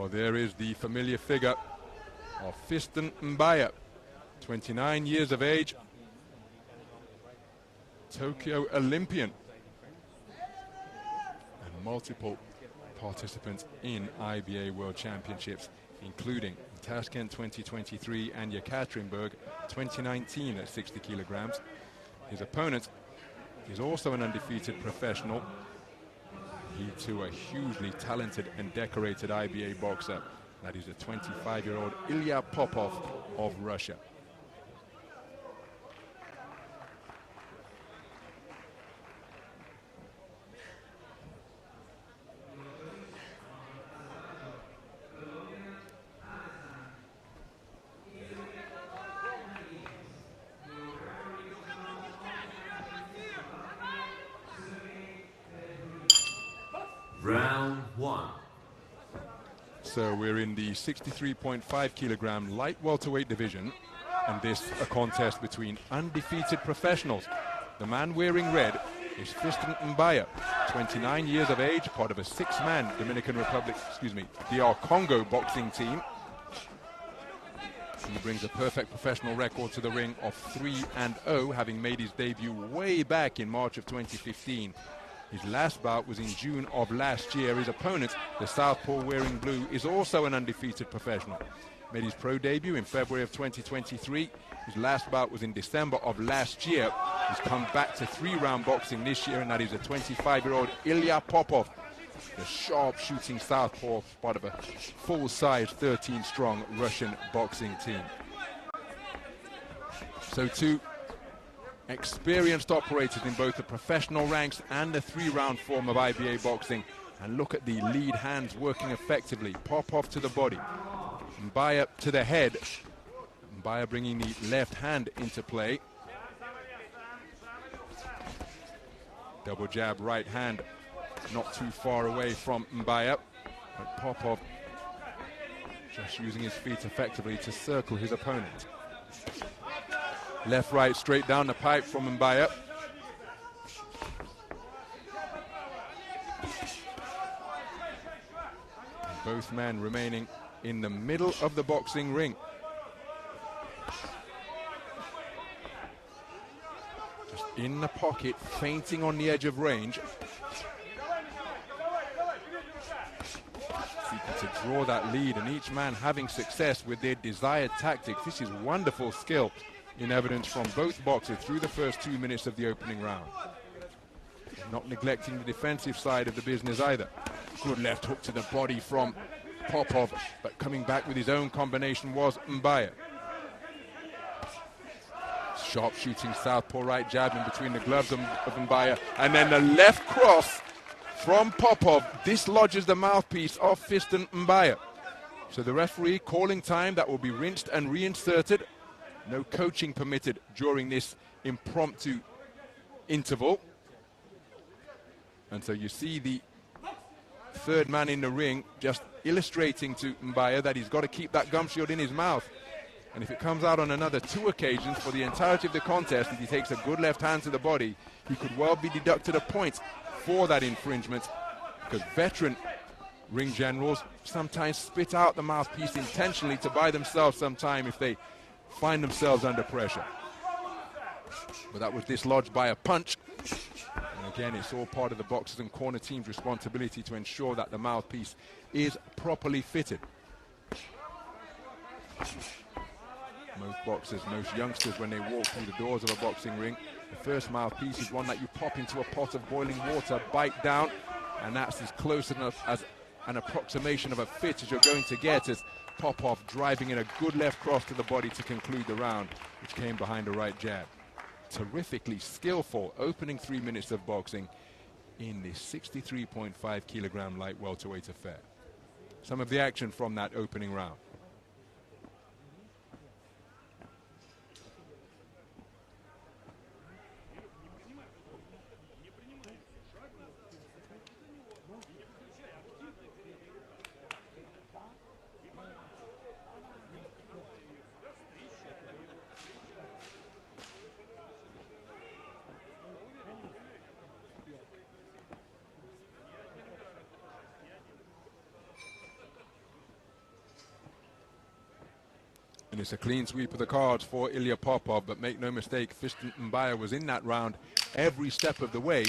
Well, there is the familiar figure of Fiston Mbaya, 29 years of age, Tokyo Olympian, and multiple participants in IBA World Championships, including Tashkent 2023 and Yekaterinburg 2019 at 60 kilograms. His opponent is also an undefeated professional. He too a hugely talented and decorated IBA boxer. That is a 25-year-old Ilia Popov of Russia. Round one. So we're in the 63.5 kilogram light welterweight division, and this a contest between undefeated professionals. The man wearing red is Fiston Mbaya, 29 years of age, part of a six-man DR Congo boxing team. He brings a perfect professional record to the ring of 3-0, having made his debut way back in March of 2015. His last bout was in June of last year. His opponent, the southpaw wearing blue, is also an undefeated professional. Made his pro debut in February of 2023. His last bout was in December of last year. He's come back to 3-round boxing this year, and that is a 25-year-old Ilia Popov, the sharp-shooting southpaw, part of a full-size 13-strong Russian boxing team. So two experienced operators in both the professional ranks and the 3-round form of IBA boxing. And look at the lead hands working effectively. Popov to the body, Mbaya to the head. Mbaya bringing the left hand into play. Double jab, right hand, not too far away from Mbaya. But Popov just using his feet effectively to circle his opponent. Left, right, straight down the pipe from Mbaya. Both men remaining in the middle of the boxing ring. Just in the pocket, feinting on the edge of range. Seeking to draw that lead, and each man having success with their desired tactics. This is wonderful skill in evidence from both boxers through the first 2 minutes of the opening round. Not neglecting the defensive side of the business either. Good left hook to the body from Popov, but coming back with his own combination was Mbaya. Sharp shooting southpaw right jab in between the gloves of Mbaya, and then the left cross from Popov dislodges the mouthpiece of Fiston Mbaya. So the referee calling time that will be rinsed and reinserted. No coaching permitted during this impromptu interval. And so you see the third man in the ring just illustrating to Mbaya that he's got to keep that gum shield in his mouth. And if it comes out on another 2 occasions for the entirety of the contest, if he takes a good left hand to the body, he could well be deducted a point for that infringement, because veteran ring generals sometimes spit out the mouthpiece intentionally to buy themselves some time if they find themselves under pressure. But that was dislodged by a punch. And again, it's all part of the boxers and corner team's responsibility to ensure that the mouthpiece is properly fitted. Most boxers, most youngsters, when they walk through the doors of a boxing ring, the first mouthpiece is one that you pop into a pot of boiling water, bite down, and that's as close enough as an approximation of a fit as you're going to get, as Popov driving in a good left cross to the body to conclude the round, which came behind a right jab. Terrifically skillful opening 3 minutes of boxing in the 63.5 kilogram light welterweight affair. Some of the action from that opening round. And it's a clean sweep of the cards for Ilia Popov, but make no mistake, Fiston Mbaya was in that round every step of the way,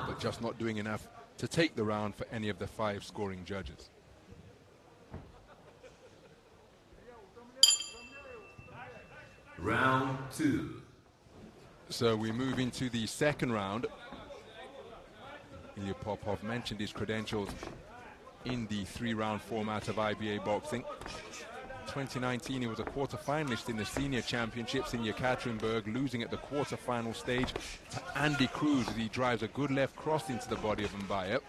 but just not doing enough to take the round for any of the 5 scoring judges. Round 2. So we move into the second round. Ilia Popov mentioned his credentials in the 3-round format of IBA boxing. 2019, he was a quarter-finalist in the senior championships in Yekaterinburg, losing at the quarter-final stage to Andy Cruz as he drives a good left cross into the body of Mbaya.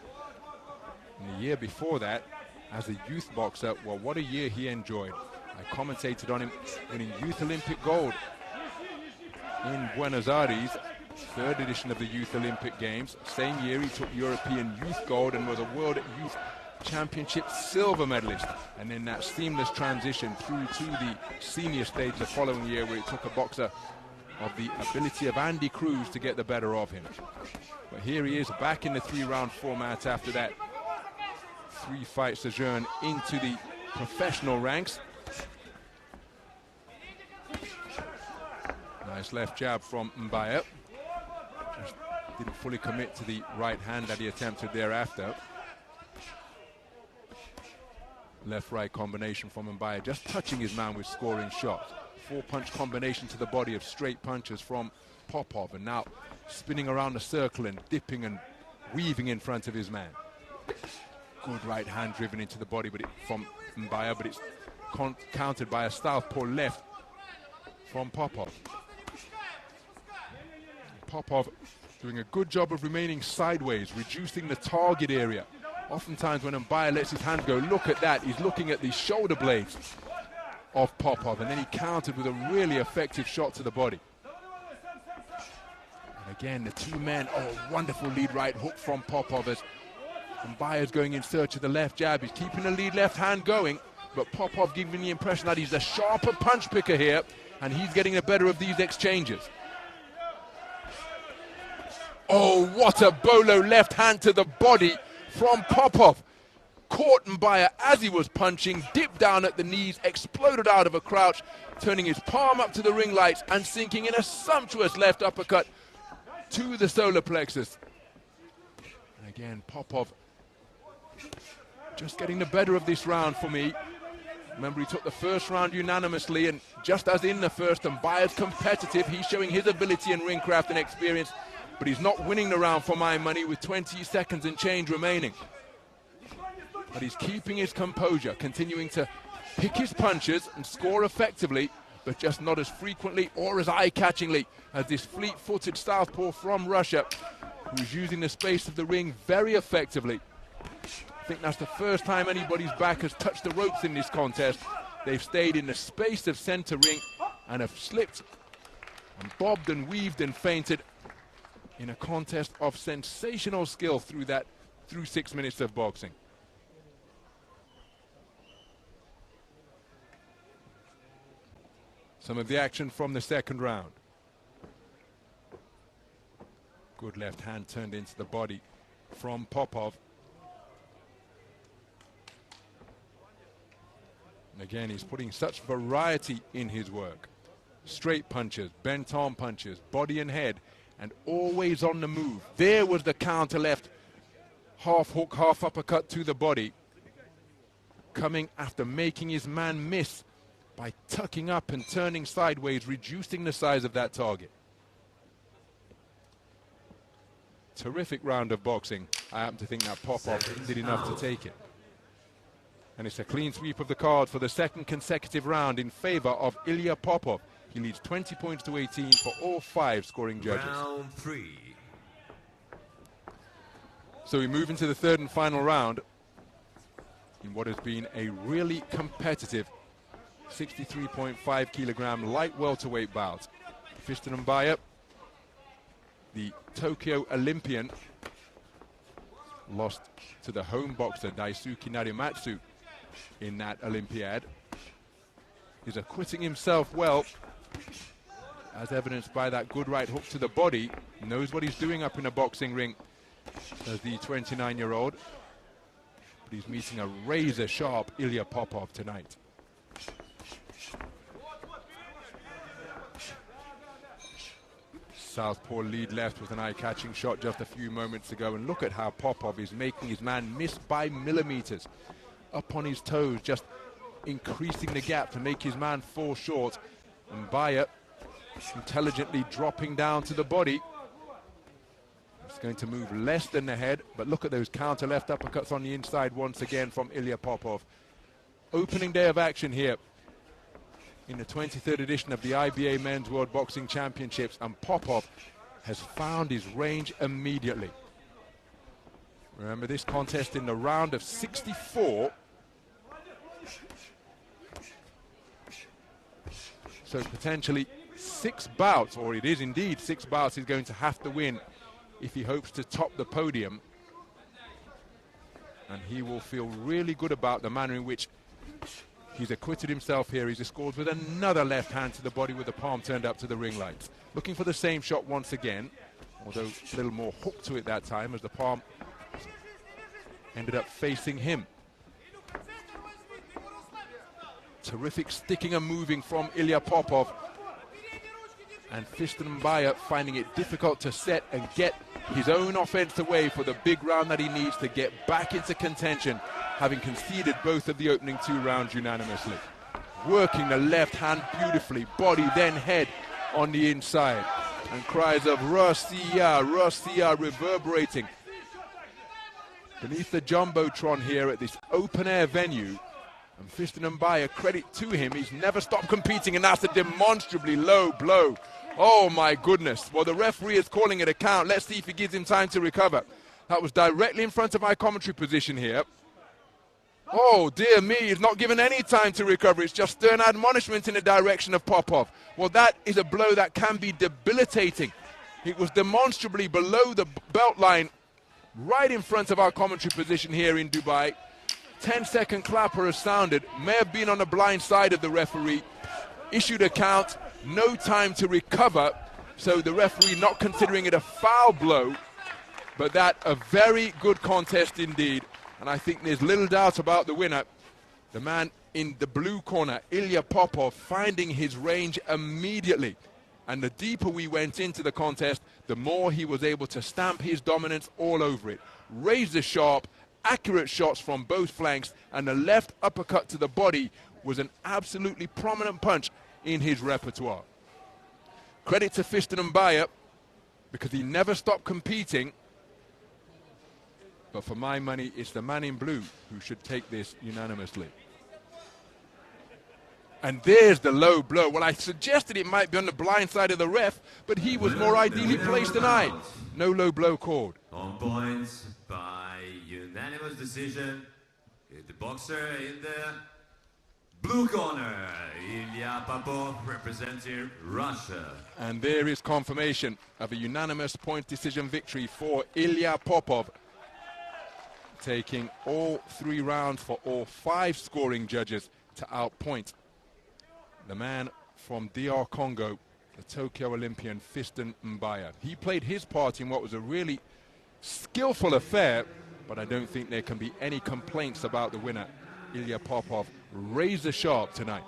And the year before that, as a youth boxer, well, what a year he enjoyed. I commentated on him winning Youth Olympic gold in Buenos Aires, 3rd edition of the Youth Olympic Games. Same year, he took European Youth gold and was a World Youth Championship silver medalist, and then that seamless transition through to the senior stage the following year, where it took a boxer of the ability of Andy Cruz to get the better of him. But here he is back in the 3-round format after that 3-fight sojourn into the professional ranks. Nice left jab from Mbaya. Just didn't fully commit to the right hand that he attempted thereafter. Left-right combination from Mbaya, just touching his man with scoring shots. 4-punch combination to the body of straight punches from Popov, and now spinning around the circle and dipping and weaving in front of his man. Good right hand driven into the body from Mbaya, but it's countered by a southpaw left from Popov. Popov doing a good job of remaining sideways, reducing the target area. Oftentimes when Mbaya lets his hand go, look at that, he's looking at the shoulder blades of Popov, and then he countered with a really effective shot to the body. And again, the 2 men, wonderful lead right hook from Popov as Mbaya's going in search of the left jab. He's keeping the lead left hand going, but Popov giving the impression that he's the sharper punch picker here, and he's getting the better of these exchanges. Oh, what a bolo left hand to the body from Popov. Caught Mbaya as he was punching, dipped down at the knees, exploded out of a crouch, turning his palm up to the ring lights and sinking in a sumptuous left uppercut to the solar plexus. And again, Popov just getting the better of this round for me. Remember, he took the first round unanimously, and just as in the first, Mbaya's competitive. He's showing his ability in ring craft and experience, but he's not winning the round for my money with 20 seconds and change remaining. But he's keeping his composure, continuing to pick his punches and score effectively, but just not as frequently or as eye-catchingly as this fleet-footed southpaw from Russia, who's using the space of the ring very effectively. I think that's the first time anybody's back has touched the ropes in this contest. They've stayed in the space of center ring and have slipped and bobbed and weaved and feinted in a contest of sensational skill through 6 minutes of boxing. Some of the action from the second round. Good left hand turned into the body from Popov. And again, he's putting such variety in his work. Straight punches, bent arm punches, body and head, and always on the move. There was the counter left, half hook, half uppercut to the body, coming after making his man miss by tucking up and turning sideways, reducing the size of that target. Terrific round of boxing. I happen to think that Popov did enough to take it. And it's a clean sweep of the card for the second consecutive round in favor of Ilia Popov. He leads 20 points to 18 for all 5 scoring judges. Round 3. So we move into the third and final round in what has been a really competitive 63.5 kilogram light welterweight bout. Fiston Mbaya, the Tokyo Olympian, lost to the home boxer Daisuke Narimatsu in that Olympiad. He's acquitting himself well, as evidenced by that good right hook to the body. Knows what he's doing up in a boxing ring as the 29-year-old. But he's meeting a razor-sharp Ilia Popov tonight. Southpaw lead left with an eye-catching shot just a few moments ago, and look at how Popov is making his man miss by millimeters. Up on his toes, just increasing the gap to make his man fall short. And Mbaya intelligently dropping down to the body. It's going to move less than the head, but look at those counter left uppercuts on the inside once again from Ilia Popov. Opening day of action here in the 23rd edition of the IBA Men's World Boxing Championships, and Popov has found his range immediately. Remember, this contest in the round of 64. So potentially 6 bouts, or it is indeed 6 bouts, he's going to have to win if he hopes to top the podium. And he will feel really good about the manner in which he's acquitted himself here. He's scored with another left hand to the body with the palm turned up to the ring lights. Looking for the same shot once again, although a little more hook to it that time as the palm ended up facing him. Terrific sticking and moving from Ilia Popov. And Fiston Mbaya finding it difficult to set and get his own offense away for the big round that he needs to get back into contention, having conceded both of the opening 2 rounds unanimously. Working the left hand beautifully, body then head on the inside. And cries of Russia, Russia reverberating beneath the Jumbotron here at this open air venue. And Fiston Mbaya, credit to him, he's never stopped competing, and that's a demonstrably low blow. Oh my goodness. Well, the referee is calling it a count. Let's see if he gives him time to recover. That was directly in front of my commentary position here. Oh dear me, he's not given any time to recover. It's just stern admonishment in the direction of Popov. Well, that is a blow that can be debilitating. It was demonstrably below the belt line, right in front of our commentary position here in Dubai. 10-second clapper has sounded, may have been on the blind side of the referee, issued a count, no time to recover, so the referee not considering it a foul blow, but that a very good contest indeed, and I think there's little doubt about the winner. The man in the blue corner, Ilia Popov, finding his range immediately, and the deeper we went into the contest, the more he was able to stamp his dominance all over it. Razor sharp, accurate shots from both flanks, and the left uppercut to the body was an absolutely prominent punch in his repertoire. Credit to Fiston Mbaya, because he never stopped competing, but for my money it's the man in blue who should take this unanimously. And there's the low blow. Well, I suggested it might be on the blind side of the ref, but he was more ideally placed than I. No low blow called. On points by unanimous decision, the boxer in the blue corner, Ilia Popov, representing Russia. And there is confirmation of a unanimous point decision victory for Ilia Popov, taking all 3 rounds for all 5 scoring judges to outpoint the man from DR Congo, the Tokyo Olympian Fiston Mbaya. He played his part in what was a really skillful affair, but I don't think there can be any complaints about the winner, Ilia Popov, razor sharp tonight.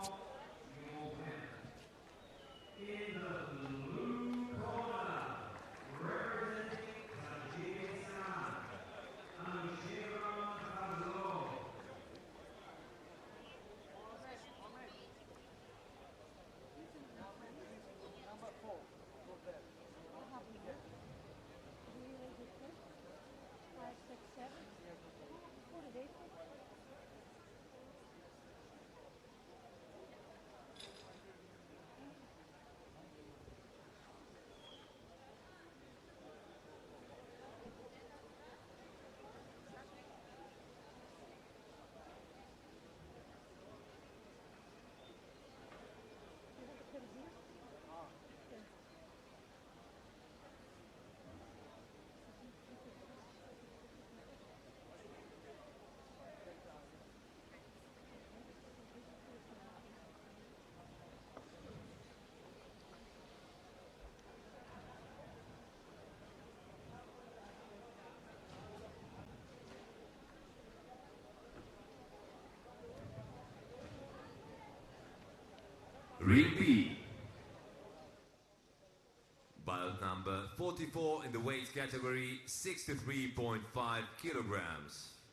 Ring B. By number 44 in the weight category, 63.5 kilograms.